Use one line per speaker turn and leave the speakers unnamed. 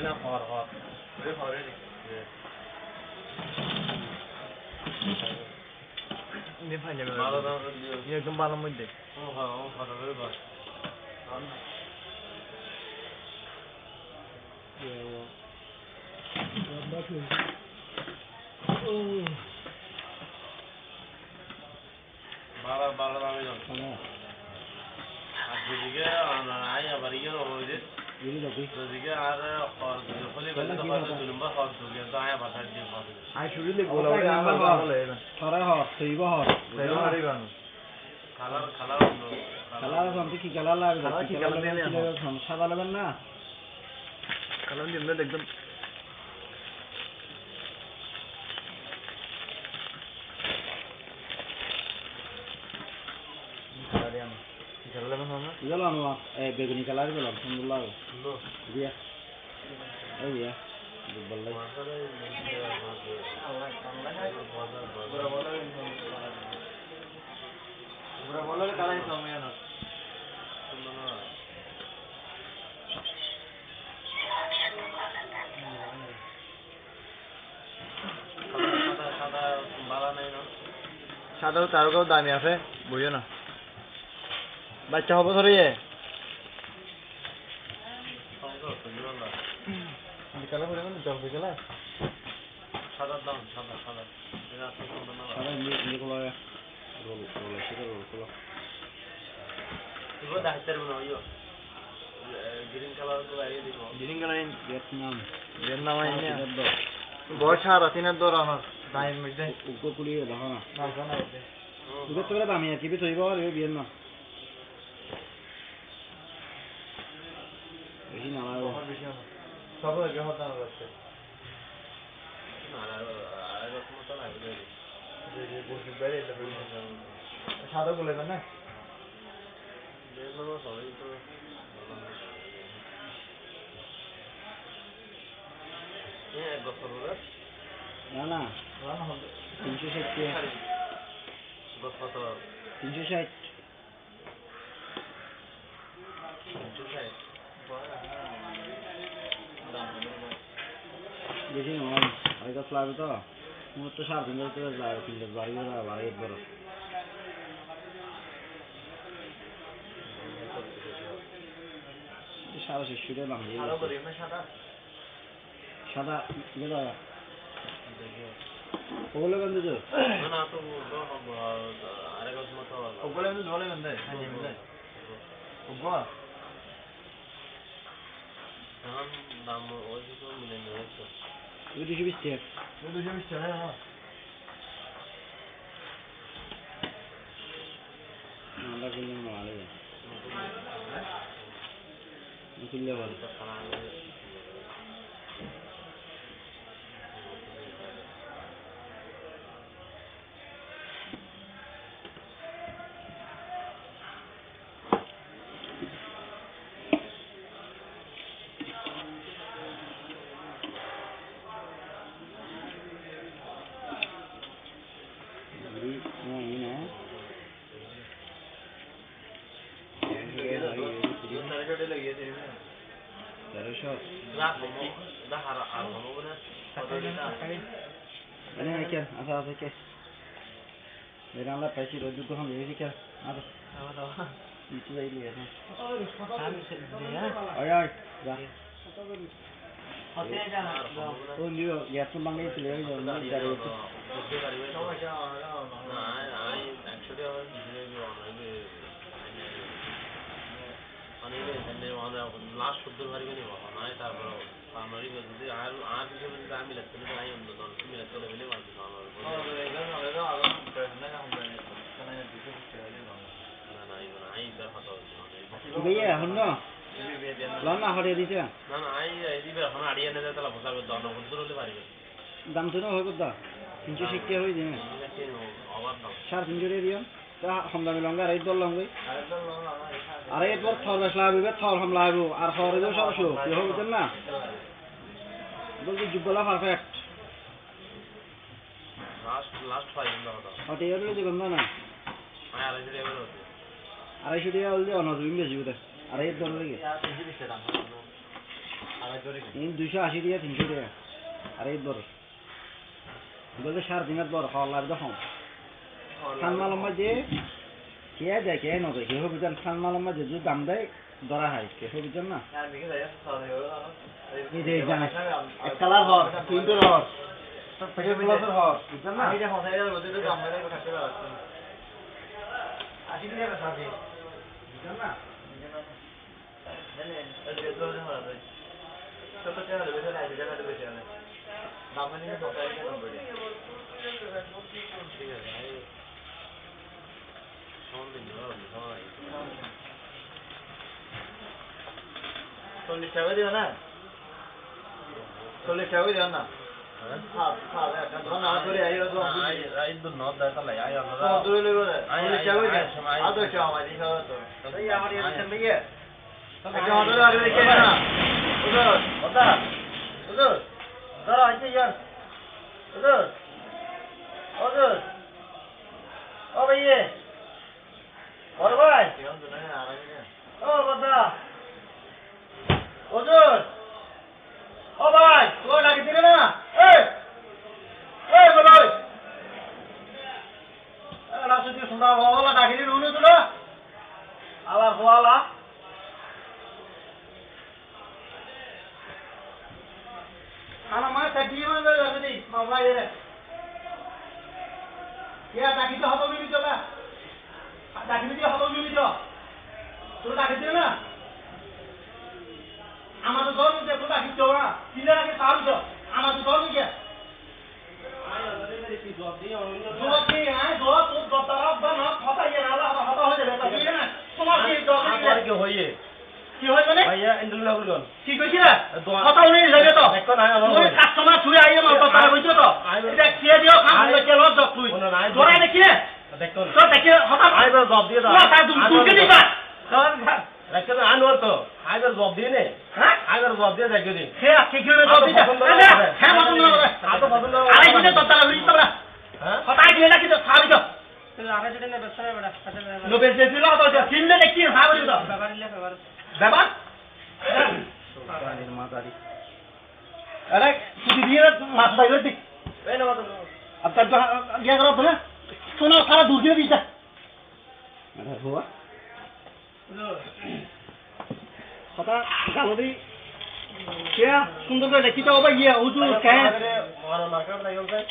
না হর হর ওই হরে নি ফাইন যাবে ভালো দাম একদম ভালো মধ্যে ও হ্যাঁ ও হরে করে বাস বাবা বাবা দামে যান আর যেদিকে আই আবার ইয়ে ওই যে যেদিকে আর হর ফলে বলে তো হর দুলম্বা হর দুলিয়া তো আয় বাতার দিয়ে হর আই শুরুতে গোলা বলে আমার বলে
সারা হর সেইব হর
সেইব হরিবান কালার কালার
কালার আমি কি কালার লাগবে কি কালার দিলে সাদা লাগবে না
কালার দিলে একদম
Iyalah no, begini kalar belum, alhamdulillah. Iya, oh iya, dibalai.
Berapa kalah itu sama ya? সাদা তারকাও দামি আছে বুঝো না বাচ্চা হবে ধরে বিকালে করে মানে জল বিকালে সাদার দাম সাদা সাদা এটা আছে
সাদা নিকোলা রোল রোল সেটা রোল কোলা
ইগো দাইতার বনো ইয়ো গ্রিন কালার তো আইয়ে দিব গ্রিন কালার ভিয়েতনাম আইনে বয়স আর তিনের দর আমার দাইম মিটে
উগো কুলি দেখো না
না না
উগো তো দামি আছে কি তৈব আর ভিয়েতনাম বেশি না লাগো
বেশি না সব এর হতা আছে না আর এরকম তো লাগবে যে বসে বেরে এটা বেরিয়ে যাবে সাদা বলে না দেখো সবাই তো এক বছর হলো
না না 360
বছর
360 বেশি নয় আগে তো লাগবে তো মোট তো 3.5 করে লাগে 3 বাড়ি না বাড়ি বড় সারা শেষ করে দাম দিয়ে
সাদা বলি না সাদা
সাদা গেল ওগুলো বন্ধ তো
না না তো আরেক মতো ওগুলো বন্ধ ধরে বন্ধ হ্যাঁ বন্ধ ওগুলো এখন দাম ওই তো মিলে নেই তো
220 টাকা
220 টাকা হ্যাঁ
আমরা কিনলে ভালো হবে কিনলে ভালো Ini kan, asal ke. Mereka lah pasti rojuk tu hamil ni kan. Ada. Itu lagi ni kan. Ayah, ya. Oh ni ya tu mangai tu lagi tu ni dari itu. Last শুদ্ধ ভারি করে বাবা নাই তারপর আমারই যদি আর আর কিছু যদি আমি লাগতে না আই অন্য দল তুমি লাগতে বলে মারতে না আমার না না আই তার হাত Iya, hono. Lama hore দিছে
না না আই দিবে এখন আড়িয়ে না তাহলে বসাবে দন বন্ধ হলে পারবে
দাম তো হয় কত 360 টাকা হই দিনে
অভাব না
350 দিও তা হামদামি লঙ্গা আড়াই দল লঙ্গই আড়াই দল থর বেশলা হবে থর হামলা হবে আর হরে দেও সবশো কি হবে না বলছি জুবলা পারফেক্ট
লাস্ট ফাইন দাও দাও
হতে এর লগে গন্ধ না
আয় আড়াইশো টাকা করে হচ্ছে
250 টাকা হলে অন্য তুমি বেশি বুঝে আড়াই দল লাগে ইন 280 টাকা 300 টাকা আর এই বড় বলতে 4.5 বড় খাওয়া লাগবে তখন খান মালম মাঝে কে দেয় কে নবে কে হবে জান খান মালম মাঝে যে দাম দেয় ধরা হয় কে হবে জান না এই যে জানা এক কালার হর তিনটে হর থেকে প্লাসের হর বুঝছেন না এটা হতে গেলে বলতে তো দাম দেয় থাকতে পারছে 80 টাকা সাথে বুঝছেন না চল্লিশ টাকা দিও না 40 টাকা দিও না Ana mah tadi mana dah tadi, mau apa ya? Ya tak kita hafal dulu coba. Tak kita hafal dulu coba. Suruh tak kita na. Amar tu tahu ni, suruh tak kita coba. Tidak lagi tahu coba. Amar tu tahu ni क्या? Job की है job तो job तरफ बना खाता ये नाला खाता हो जाए तभी है ना तुम्हारे जॉब की क्यों होइए কি হয় মানে ভাইয়া ইন্দ্রলা বলুন কি কইছিস কথা উনি লাগে তো দেখো না ওই কাস্টমার ছুঁয়ে আইয়ে মাল তো তারা কইছো তো এটা কে দিও খাম কে লজ দক তুই ধরে দেখি দেখো তো দেখি হঠাৎ আইবার জব দিয়ে দাও না তা তুই কি দিবা রাখতে তো আনওয়ার তো আইবার জব দিয়ে নে হ্যাঁ আইবার জব দিয়ে দেখো দিন কে কে কি জব দিতে হ্যাঁ মত না আ তো পছন্দ আরে কি তো তারা হইছ তোরা হ্যাঁ হঠাৎ দিয়ে নাকি তো ছাড়ি তো আরে যেটা নে ব্যবসা বড় নো বেচে দিলো তো কিনলে দেখি ভাবলি তো ব্যাপারিলে ব্যাপার ব্যাপার अरे तुझी दिए मास बाइगर दिख अब तक क्या करो भैया सुनो सारा दूर दिया बीचा अरे हुआ पता गालो दी क्या सुंदर तो देखी तो भाई ये वो जो क्या है मार्केट नहीं होता है